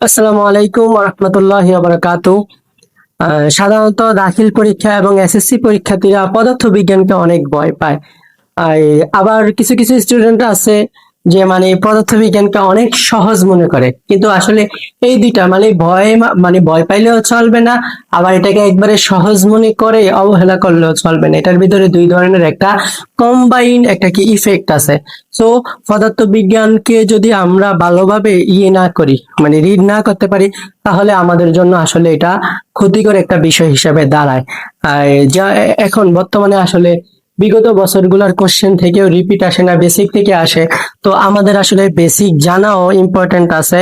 আসসালামু আলাইকুম ওয়া রাহমাতুল্লাহি ওয়া বারাকাতুহু। সাধারণত দাখিল পরীক্ষা এবং এসএসসি পরীক্ষার্থীরা পদার্থবিজ্ঞানকে অনেক ভয় পায়। আর আবার কিছু কিছু স্টুডেন্ট আছে যে মানে পদার্থবিজ্ঞানকে অনেক সহজ মনে করে, কিন্তু আসলে এই দুইটা মানে মানে ভয় পাইলেও চলবে না, আবার এটাকে একবারে সহজ মনে করে অবহেলা করলেও চলবে না। এটার ভিতরে দুই ধরনের একটা কম্বাইন্ড একটা কি ইফেক্ট আছে। সো পদার্থবিজ্ঞানকে যদি আমরা ভালোভাবে না করি, মানে রিড না করতে পারি, তাহলে আমাদের জন্য আসলে এটা ক্ষতিকর একটা বিষয় হিসেবে দাঁড়ায়। আর যা এখন বর্তমানে আসলে বিগত বছরগুলোর কোশ্চেন থেকেও রিপিট আসে না, বেসিক থেকে আসে। তো আমাদের আসলে বেসিক জানাও ইম্পর্টেন্ট আছে।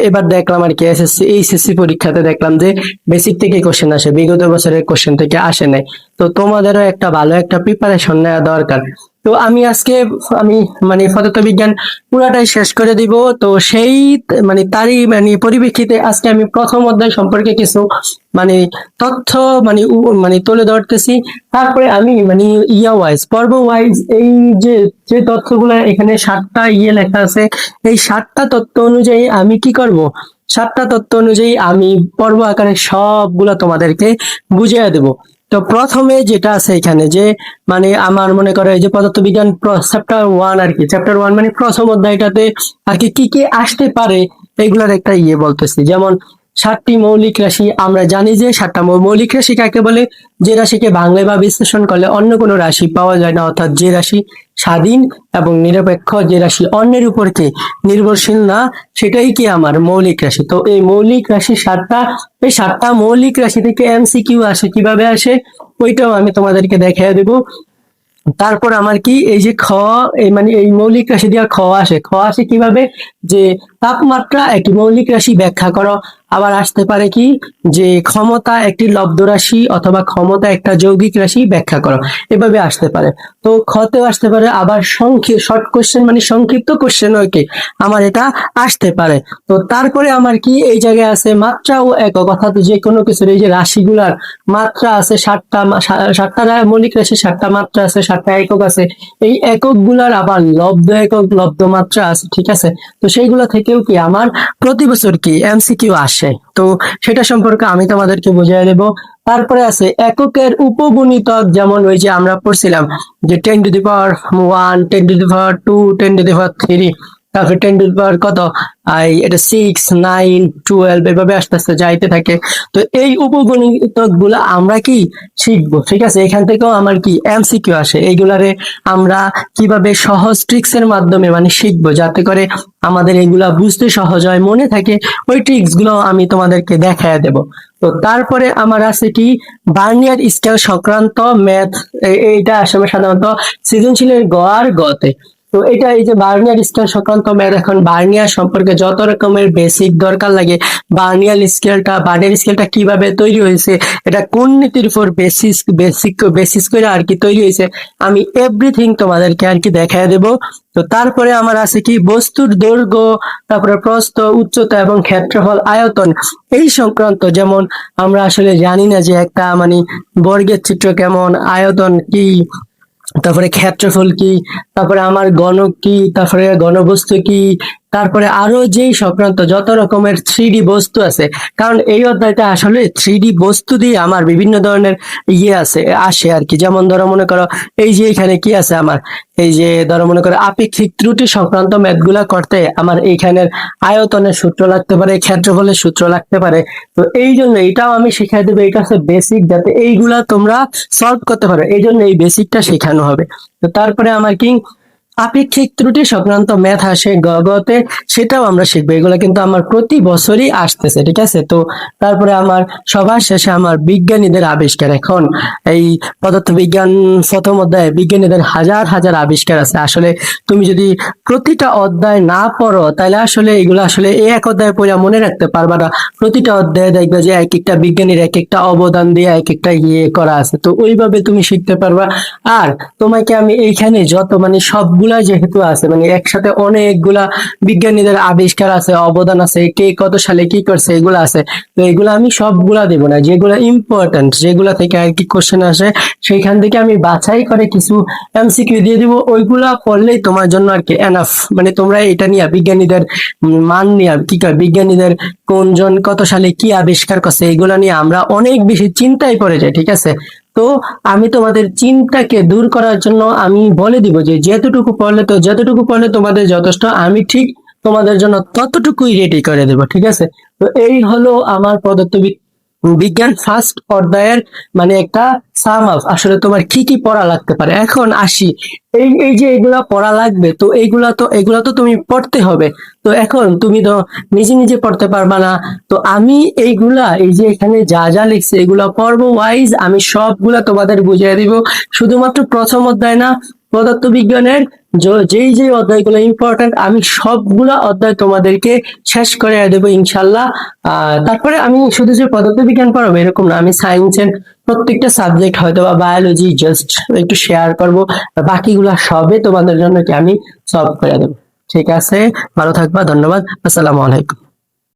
এবার দেখলাম আর কি এসএসসি এইচএসসি পরীক্ষাতে দেখলাম যে বেসিক থেকে কোশ্চেন আসে, বিগত বছরের কোশ্চেন থেকে আসে নাই। তো তোমাদেরও একটা ভালো একটা প্রিপারেশন নেওয়া দরকার। তো আমি মানে পদার্থবিজ্ঞান পুরাটাই শেষ করে দিব। তো সেই মানে তারই মানে পরিপ্রেক্ষিতে আজকে আমি প্রথম অধ্যায় সম্পর্কে কিছু মানে তথ্য মানে তুলে ধরতেছি। তারপরে আমি মানে পর্ব ওয়াইজ এই যে যে তথ্যগুলো এখানে 7টা লেখা আছে, এই 7টা তথ্য অনুযায়ী আমি কি করব, 7টা তথ্য অনুযায়ী আমি পর্ব আকারে সবগুলা তোমাদেরকে বুঝিয়ে দেব। তো প্রথমে যেটা আছে এখানে যে মানে আমার মনে করো এই যে পদার্থবিজ্ঞান চ্যাপ্টার 1 আর কি, চ্যাপ্টার 1 মানে প্রথম অধ্যায়টাতে আর কি কি কি আসতে পারে এগুলার একটা বলতেছি। যেমন 7টি মৌলিক রাশি, আমরা জানি যে 7টা মৌলিক রাশি কাকে বলে, যে রাশিকে ভাঙলে বা বিশ্লেষণ করলে অন্য কোনো রাশি পাওয়া যায় না, অর্থাৎ যে রাশি স্বাধীন এবং নিরপেক্ষ, যে রাশি অন্যের উপর কে নির্ভরশীল না, সেটাই কি আমার মৌলিক রাশি। তো এই মৌলিক রাশি 7টা, এই 7টা মৌলিক রাশি থেকে এমসিকিউ আসে, কিভাবে আসে ওইটাও আমি তোমাদেরকে দেখিয়ে দেবো। তারপর আমার কি এই যে এই মানে এই মৌলিক রাশি দিয়ে খ আসে কিভাবে, যে তাপমাত্রা একটি মৌলিক রাশি ব্যাখ্যা করো। আবার আসতে পারে কি যে ক্ষমতা একটি লব্ধ রাশি অথবা ক্ষমতা একটা যৌগিক রাশি ব্যাখ্যা করো, এভাবে আসতে পারে। তো খতেও আসতে পারে, আবার শর্ট কোশ্চেন মানে সংক্ষিপ্ত কোশ্চেন ওকে আমার এটা আসতে পারে। তো তারপরে আমার কি এই জায়গায় আছে মাত্রা ও একক, অর্থাৎ যে কোনো কিছুর এই যে রাশিগুলার মাত্রা আছে 7টা, 7টা মৌলিক রাশি, 7টা মাত্রা আছে, 7টা একক আছে। এই একক গুলার আবার লব্ধ একক লব্ধ মাত্রা আছে, ঠিক আছে। তো সেইগুলো থেকেও কি আমার প্রতি বছর কি এমসিকিউ আসে, তো সেটা সম্পর্কে আমি তোমাদেরকে বুঝিয়ে দেবো। তারপরে আছে এককের উপগুণিতক, যেমন ওই যে আমরা পড়ছিলাম যে 10⁻1, 10⁻2, 10⁻3, তারপরে 10 কত এটা 6, 9, 12 এভাবে আস্তে আস্তে যাইতে থাকে। তো এই উপগণিতক গুলা আমরা কি শিখবো, ঠিক আছে। এখান থেকেও আমার কি এমসিকিউ আসে, এইগুলারে আমরা কিভাবে সহজ ট্রিক্স এর মাধ্যমে মানে শিখবো, যাতে করে আমাদের এগুলা বুঝতে সহজ হয়, মনে থাকে। ওই ট্রিক্স গুলো আমি তোমাদেরকে দেখায় দেব। তো তারপরে আমার আছে কি বার্নিয়ার স্কেল সংক্রান্ত ম্যাথ, এইটা আসলে সাধারণত সৃজনশীলের গ আর গতে। তো এটা এই যে বার্নিয়ার স্কেল সংক্রান্ত ম্যাথ, এখন বার্নিয়ার সম্পর্কে যত রকমের বেসিক দরকার লাগে, বার্নিয়ার স্কেলটা কিভাবে তৈরি হয়েছে, এটা কোন নীতির উপর বেসিস করে আর কি তৈরি হয়েছে, আমি এভরিথিং তোমাদেরকে আর কি দেখায় দেব। তো তারপরে আমার আছে কি বস্তুর দৈর্ঘ্য, তারপরে প্রস্থ, উচ্চতা এবং ক্ষেত্রফল, আয়তন এই সংক্রান্ত। যেমন আমরা আসলে জানি না যে একটা মানে বর্গের চিত্র কেমন, আয়তন কি, তারপরে ক্ষেত্রফল কি, তারপরে আমার গণক কি, তারপরে ঘনবস্তু কি, তারপরে আরো যেই সংক্রান্ত যত রকমের 3D বস্তু আছে। কারণ এই অধ্যায়টা আসলে 3D বস্তু দিয়ে আমার বিভিন্ন ধরনের আসে আর কি। যেমন ধরো মনে করো এই যে এখানে কি আছে আমার, এই যে ধরো মনে করো আপেক্ষিক ত্রুটি সংক্রান্ত ম্যাথ গুলা করতে আমার এইখানের আয়তনের সূত্র লাগতে পারে, ক্ষেত্রফলের সূত্র লাগতে পারে। তো এই জন্য এটাও আমি শিখাই দেবো, এটা হচ্ছে বেসিক, যাতে এইগুলা তোমরা সলভ করতে পারো, এই জন্য এই বেসিকটা শেখানো হবে। তো তারপরে আমার কি আপেক্ষিক ত্রুটি সংক্রান্ত ম্যাথ আসে গতে, সেটাও আমরা শিখবো। এগুলো কিন্তু আমার প্রতি বছরই আসতেছে, ঠিক আছে। তো তারপরে আমার সবার শেষে আমার বিজ্ঞানীদের আবিষ্কার। এখন এই পদার্থবিজ্ঞান প্রথম অধ্যায়ে বিজ্ঞানীদের হাজার হাজার আবিষ্কার আছে। আসলে তুমি যদি প্রতিটা অধ্যায় না পড়ো, তাহলে আসলে এগুলো আসলে এক অধ্যায়ে পড়ে মনে রাখতে পারবা না। প্রতিটা অধ্যায়ে দেখবে যে এক একটা বিজ্ঞানীর এক একটা অবদান দিয়ে এক একটা করা আছে, তো ওইভাবে তুমি শিখতে পারবা। আর তোমাকে আমি এইখানে যত মানে সবগুলো অনেকগুলা যেহেতু আছে, মানে একসাথে অনেকগুলা বিজ্ঞানীদের আবিষ্কার আছে, অবদান আছে, কে কত সালে কি করছে এগুলো আছে। তো এগুলো আমি সবগুলা দেব না, যেগুলো ইম্পর্টেন্ট, যেগুলা থেকে আর কি কোশ্চেন আসে সেইখান থেকে আমি বাছাই করে কিছু এমসিকিউ দিয়ে দিব। ওইগুলা পড়লেই তোমার জন্য আর কি এনাফ। মানে তোমরা এটা নিয়ে বিজ্ঞানীদের মান নিয়ে কি কয়, বিজ্ঞানীদের কোনজন কত সালে কি আবিষ্কার করছে এগুলা নিয়ে আমরা অনেক বেশি চিন্তায় পড়ে যাই, ঠিক আছে? তো আমি তোমাদের চিন্তাকে দূর করার জন্য আমি বলে দিব যে যতটুকু পড়লে তোমাদের যথেষ্ট, আমি ঠিক তোমাদের জন্য ততটুকুই রেডি করে দেব, ঠিক আছে? তো এই হলো আমার বিজ্ঞান ফার্স্ট অধ্যায়ের মানে একটা সাম আপ, আসলে তোমার কি কি পড়া লাগতে পারে। এখন আসি, এই এই যে এগুলা পড়া লাগবে, তো এগুলা তো তুমি পড়তে হবে। তো এখন তুমি তো নিজে নিজে পড়তে পারবা না, তো আমি এই যে এখানে যা যা লিখছে এগুলা পর্ব ওয়াইজ আমি সবগুলা তোমাদের বুঝিয়ে দিব। শুধুমাত্র প্রথম অধ্যায় না, পদার্থবিজ্ঞানের যেই যেই অধ্যায়গুলো ইম্পর্টেন্ট আমি সবগুলা অধ্যায় তোমাদেরকে শেষ করে দেবো ইনশাল্লাহ। তারপরে আমি শুধু যে পদার্থবিজ্ঞান পড়াবো এরকম না, আমি সায়েন্সের প্রত্যেকটা সাবজেক্ট হয়তো বা বায়োলজি জাস্ট একটু শেয়ার করবো, আর বাকিগুলা সবে তোমাদের জন্য কি আমি সলভ করে দেবো। ঠিক আছে, ভালো থাকবা, ধন্যবাদ, আসসালামু আলাইকুম।